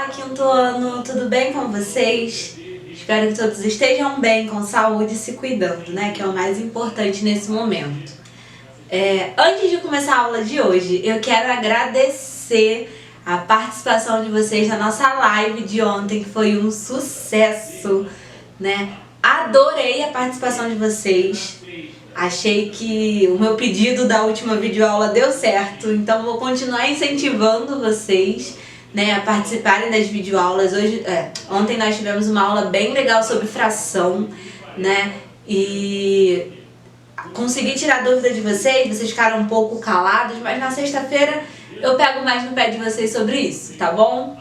Olá, quinto ano, tudo bem com vocês? Espero que todos estejam bem, com saúde e se cuidando, né? Que é o mais importante nesse momento. Antes de começar a aula de hoje, eu quero agradecer a participação de vocês na nossa live de ontem, que foi um sucesso, né? Adorei a participação de vocês. Achei que o meu pedido da última videoaula deu certo, então vou continuar incentivando vocês, né, a participarem das videoaulas. Ontem nós tivemos uma aula bem legal sobre fração, né, e consegui tirar dúvida de vocês ficaram um pouco calados, mas na sexta-feira eu pego mais no pé de vocês sobre isso, tá bom?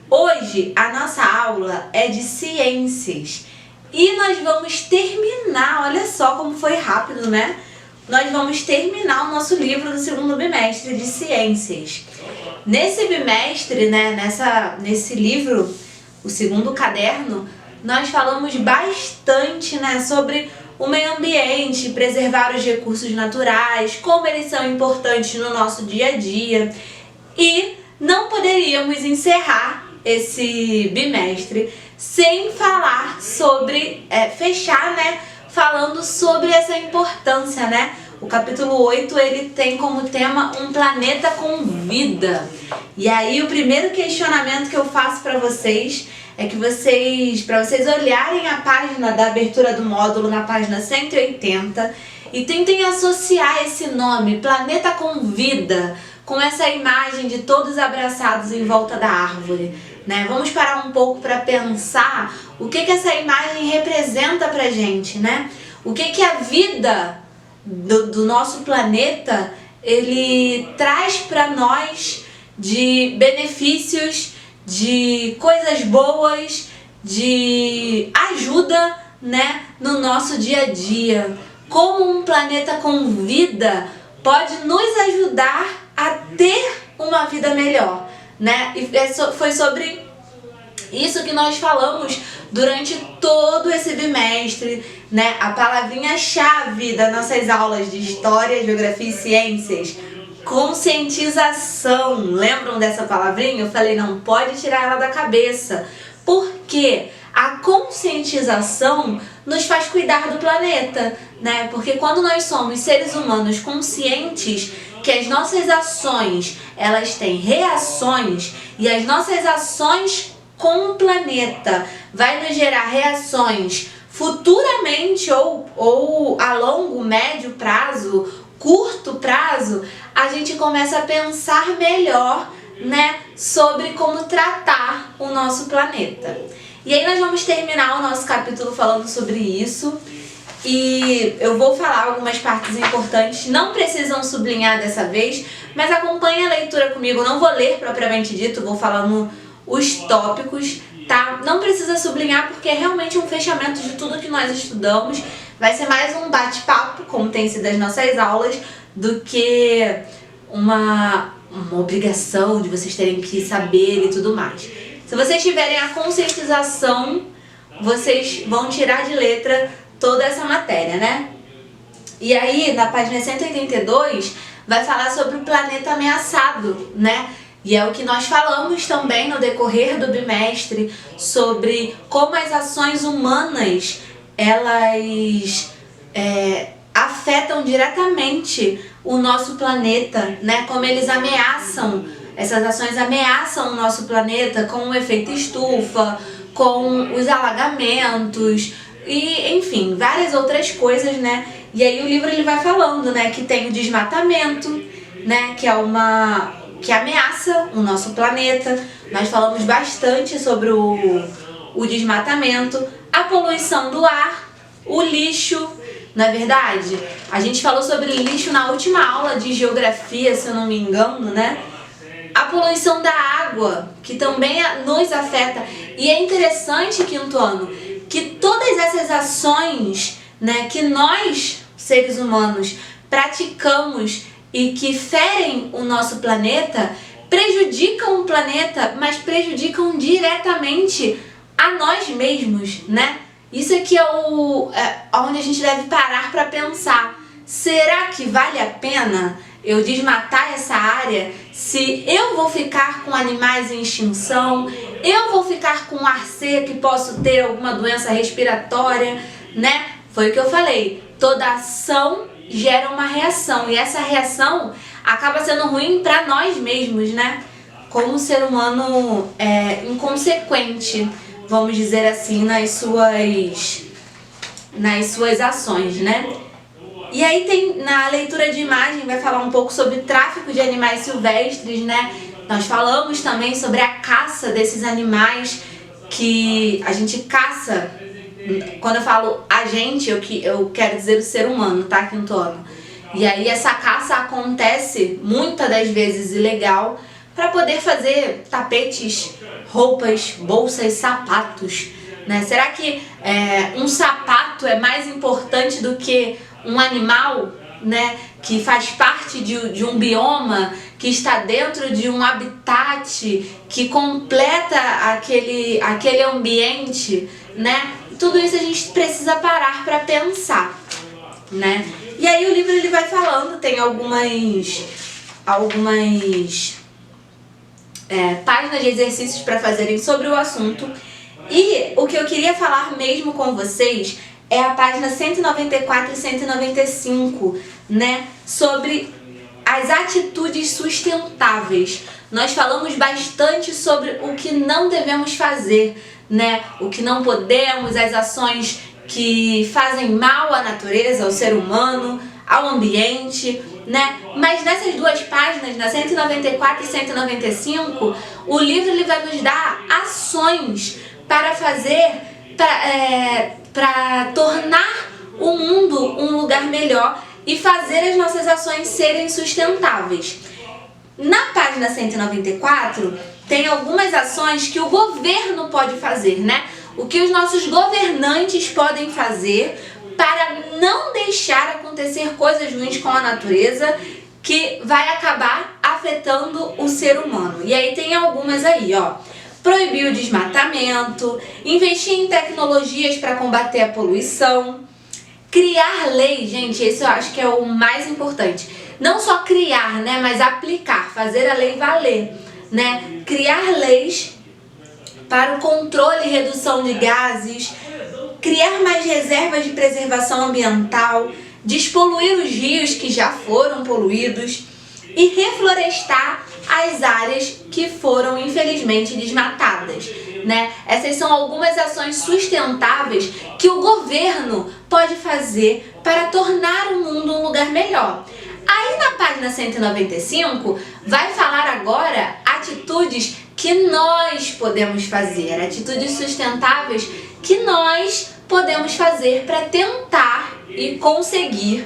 Hoje a nossa aula é de ciências. E nós vamos terminar, olha só como foi rápido, né? Nós vamos terminar o nosso livro do segundo bimestre de ciências. Nesse bimestre, né, nesse livro, o segundo caderno, nós falamos bastante, né, sobre o meio ambiente, preservar os recursos naturais, como eles são importantes no nosso dia a dia. E não poderíamos encerrar esse bimestre sem falar sobre, fechar, né, falando sobre essa importância, né? O capítulo 8, ele tem como tema um planeta com vida. E aí o primeiro questionamento que eu faço para vocês é que para vocês olharem a página da abertura do módulo na página 180 e tentem associar esse nome, planeta com vida, com essa imagem de todos abraçados em volta da árvore, né? Vamos parar um pouco para pensar o que essa imagem representa pra gente, né? O que a vida do nosso planeta ele traz para nós de benefícios, de coisas boas, de ajuda, né, no nosso dia a dia. Como um planeta com vida pode nos ajudar a ter uma vida melhor, né? E foi sobre isso que nós falamos durante todo esse bimestre, né? A palavrinha-chave das nossas aulas de História, Geografia e Ciências, conscientização. Lembram dessa palavrinha? Eu falei, não pode tirar ela da cabeça, porque a conscientização nos faz cuidar do planeta, né? Porque quando nós somos seres humanos conscientes que as nossas ações, elas têm reações, e as nossas ações com o planeta vai nos gerar reações futuramente ou a longo, médio prazo, curto prazo, a gente começa a pensar melhor, né, sobre como tratar o nosso planeta. E aí nós vamos terminar o nosso capítulo falando sobre isso. E eu vou falar algumas partes importantes, não precisam sublinhar dessa vez, mas acompanhe a leitura comigo. Não vou ler propriamente dito, vou falando os tópicos, tá? Não precisa sublinhar porque é realmente um fechamento de tudo que nós estudamos. Vai ser mais um bate-papo, como tem sido as nossas aulas, do que uma obrigação de vocês terem que saber e tudo mais. Se vocês tiverem a conscientização, vocês vão tirar de letra toda essa matéria, né? E aí, na página 182, vai falar sobre o planeta ameaçado, né? E é o que nós falamos também no decorrer do bimestre, sobre como as ações humanas, elas afetam diretamente o nosso planeta, né? Como eles ameaçam, essas ações ameaçam o nosso planeta com o efeito estufa, com os alagamentos, e enfim, várias outras coisas, né? E aí o livro ele vai falando, né, que tem o desmatamento, né, que ameaça o nosso planeta. Nós falamos bastante sobre o desmatamento, a poluição do ar, o lixo. Não é verdade? A gente falou sobre lixo na última aula de geografia, se eu não me engano, né? A poluição da água, que também nos afeta. E é interessante, quinto ano, que todas essas ações, né, que nós, seres humanos, praticamos e que ferem o nosso planeta, prejudicam o planeta, mas prejudicam diretamente a nós mesmos, né? Isso aqui é onde a gente deve parar para pensar. Será que vale a pena eu desmatar essa área se eu vou ficar com animais em extinção, eu vou ficar com ar seco e posso ter alguma doença respiratória, né? Foi o que eu falei, toda ação gera uma reação e essa reação acaba sendo ruim para nós mesmos, né? Como ser humano inconsequente, vamos dizer assim, nas suas ações, né? E aí tem, na leitura de imagem, vai falar um pouco sobre tráfico de animais silvestres, né? Nós falamos também sobre a caça desses animais que a gente caça. Quando eu falo a gente, eu quero dizer o ser humano, tá, Quinto Ano? E aí essa caça acontece muitas das vezes ilegal para poder fazer tapetes, roupas, bolsas, sapatos, né? Será que um sapato é mais importante do que um animal, né, que faz parte de um bioma, que está dentro de um habitat, que completa aquele ambiente, né? Tudo isso a gente precisa parar para pensar, né? E aí o livro ele vai falando, tem algumas páginas de exercícios para fazerem sobre o assunto. E o que eu queria falar mesmo com vocês é a página 194 e 195, né? Sobre as atitudes sustentáveis. Nós falamos bastante sobre o que não devemos fazer, né? O que não podemos, as ações que fazem mal à natureza, ao ser humano, ao ambiente, né? Mas nessas duas páginas, na 194 e 195, o livro ele vai nos dar ações para fazer, para tornar o mundo um lugar melhor e fazer as nossas ações serem sustentáveis. Na página 194, tem algumas ações que o governo pode fazer, né? O que os nossos governantes podem fazer para não deixar acontecer coisas ruins com a natureza que vai acabar afetando o ser humano. E aí tem algumas aí, ó. Proibir o desmatamento, investir em tecnologias para combater a poluição, criar leis, gente, esse eu acho que é o mais importante. Não só criar, né, mas aplicar, fazer a lei valer, né? Criar leis para o controle e redução de gases, criar mais reservas de preservação ambiental, despoluir os rios que já foram poluídos e reflorestar as áreas que foram infelizmente desmatadas, né? Essas são algumas ações sustentáveis que o governo pode fazer para tornar o mundo um lugar melhor. Aí na página 195 vai falar agora atitudes que nós podemos fazer, atitudes sustentáveis que nós podemos fazer para tentar e conseguir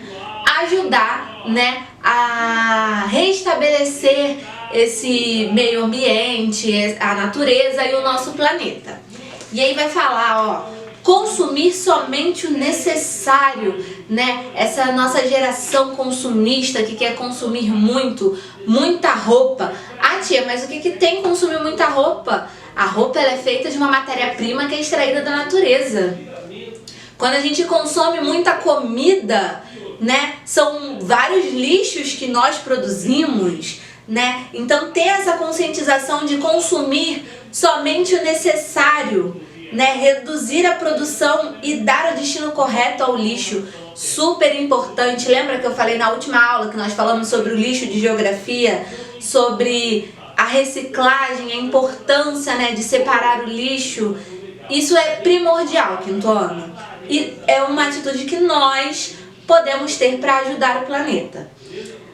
ajudar, né, a restabelecer esse meio ambiente, a natureza e o nosso planeta. E aí vai falar, ó, consumir somente o necessário, né? Essa nossa geração consumista que quer consumir muita roupa. Ah, tia, mas o que tem consumir muita roupa? A roupa ela é feita de uma matéria-prima que é extraída da natureza. Quando a gente consome muita comida, né, são vários lixos que nós produzimos, né? Então ter essa conscientização de consumir somente o necessário, né, reduzir a produção e dar o destino correto ao lixo, super importante. Lembra que eu falei na última aula que nós falamos sobre o lixo de geografia, sobre a reciclagem, a importância, né, de separar o lixo? Isso é primordial, quinto ano. E é uma atitude que nós podemos ter para ajudar o planeta.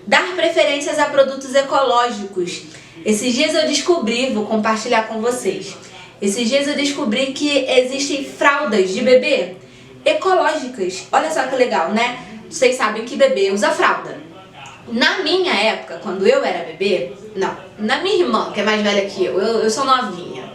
Dar preferências a produtos ecológicos. Esses dias eu descobri, vou compartilhar com vocês. Esses dias eu descobri que existem fraldas de bebê ecológicas. Olha só que legal, né? Vocês sabem que bebê usa fralda. Na minha época, quando eu era bebê, não, na minha irmã, que é mais velha que eu sou novinha.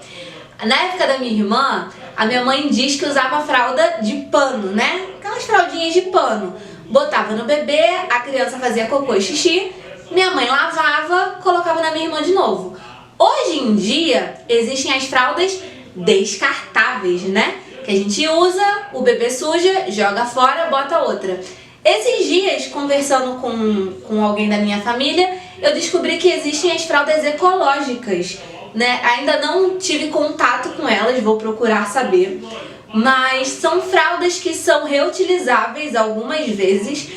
Na época da minha irmã, a minha mãe diz que usava fralda de pano, né? Aquelas fraldinhas de pano. Botava no bebê, a criança fazia cocô e xixi, minha mãe lavava, colocava na minha irmã de novo. Hoje em dia, existem as fraldas descartáveis, né? Que a gente usa, o bebê suja, joga fora, bota outra. Esses dias, conversando com alguém da minha família, eu descobri que existem as fraldas ecológicas, né? Ainda não tive contato com elas, vou procurar saber. Mas são fraldas que são reutilizáveis algumas vezes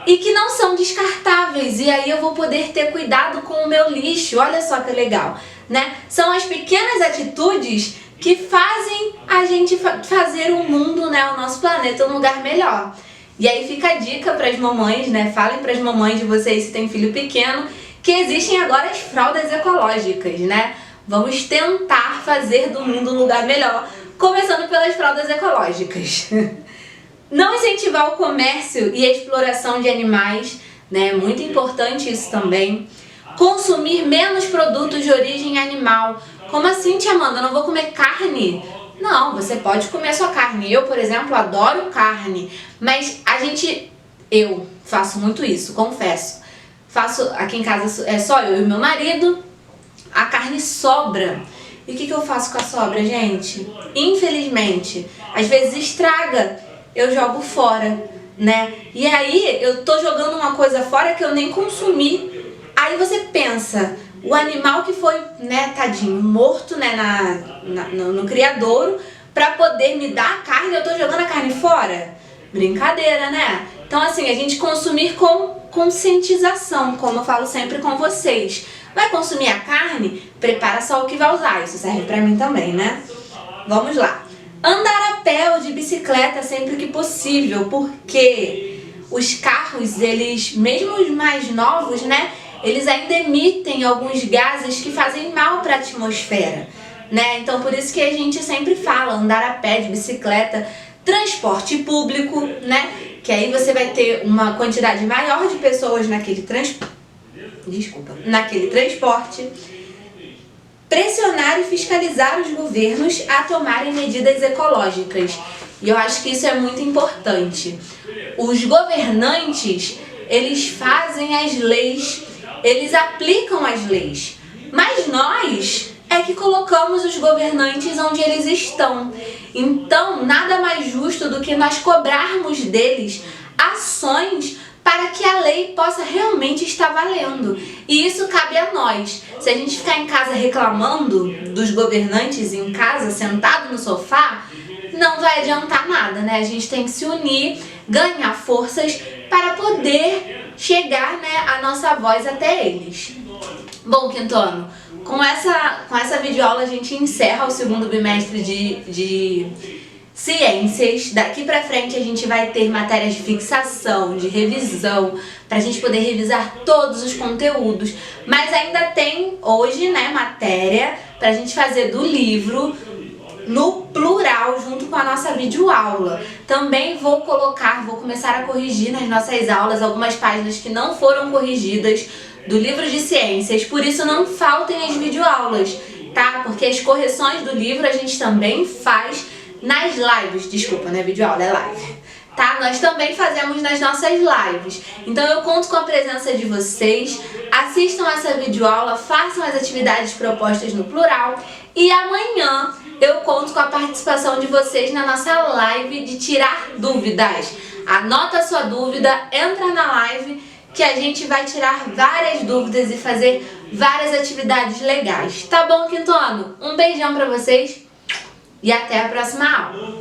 e que não são descartáveis. E aí eu vou poder ter cuidado com o meu lixo. Olha só que legal, né? São as pequenas atitudes que fazem a gente fazer o mundo, né, o nosso planeta um lugar melhor. E aí fica a dica para as mamães, né? Falem para as mamães de vocês se tem filho pequeno, que existem agora as fraldas ecológicas, né? Vamos tentar fazer do mundo um lugar melhor, começando pelas fraldas ecológicas. Não incentivar o comércio e a exploração de animais, né? Muito importante isso também. Consumir menos produtos de origem animal. Como assim, tia Amanda? Eu não vou comer carne? Não, você pode comer a sua carne. Eu, por exemplo, adoro carne, mas eu faço muito isso, confesso. Aqui em casa é só eu e meu marido, a carne sobra. E o que eu faço com a sobra, gente? Infelizmente, às vezes estraga, eu jogo fora, né? E aí eu tô jogando uma coisa fora que eu nem consumi. Aí você pensa, o animal que foi, né, tadinho, morto, né, no criadouro, pra poder me dar a carne, eu tô jogando a carne fora? Brincadeira, né? Então assim, a gente consumir com conscientização, como eu falo sempre com vocês. Vai consumir a carne? Prepara só o que vai usar, isso serve pra mim também, né? Vamos lá. Andar a pé ou de bicicleta sempre que possível, porque os carros, eles, mesmo os mais novos, né, eles ainda emitem alguns gases que fazem mal para a atmosfera, né? Então por isso que a gente sempre fala, andar a pé, de bicicleta, transporte público, né? Que aí você vai ter uma quantidade maior de pessoas naquele transporte. Pressionar e fiscalizar os governos a tomarem medidas ecológicas. E eu acho que isso é muito importante. Os governantes, eles fazem as leis, eles aplicam as leis, mas nós é que colocamos os governantes onde eles estão. Então, nada mais justo do que nós cobrarmos deles ações para que a lei possa realmente estar valendo. E isso cabe a nós. Se a gente ficar em casa reclamando dos governantes em casa, sentado no sofá, não vai adiantar nada, né? A gente tem que se unir, ganhar forças para poder chegar, né, a nossa voz até eles. Bom, Quintono, com essa videoaula a gente encerra o segundo bimestre de ciências. Daqui pra frente a gente vai ter matérias de fixação, de revisão, pra gente poder revisar todos os conteúdos. Mas ainda tem hoje, né, matéria pra gente fazer do livro no plural junto com a nossa videoaula. Também vou começar a corrigir nas nossas aulas algumas páginas que não foram corrigidas do livro de ciências, por isso não faltem as videoaulas, tá? Porque as correções do livro a gente também faz nas lives, desculpa, não é videoaula, é live, tá? Nós também fazemos nas nossas lives. Então eu conto com a presença de vocês, assistam essa videoaula, façam as atividades propostas no plural e amanhã eu conto com a participação de vocês na nossa live de tirar dúvidas. Anota a sua dúvida, entra na live que a gente vai tirar várias dúvidas e fazer várias atividades legais. Tá bom, Quintono? Um beijão pra vocês e até a próxima aula.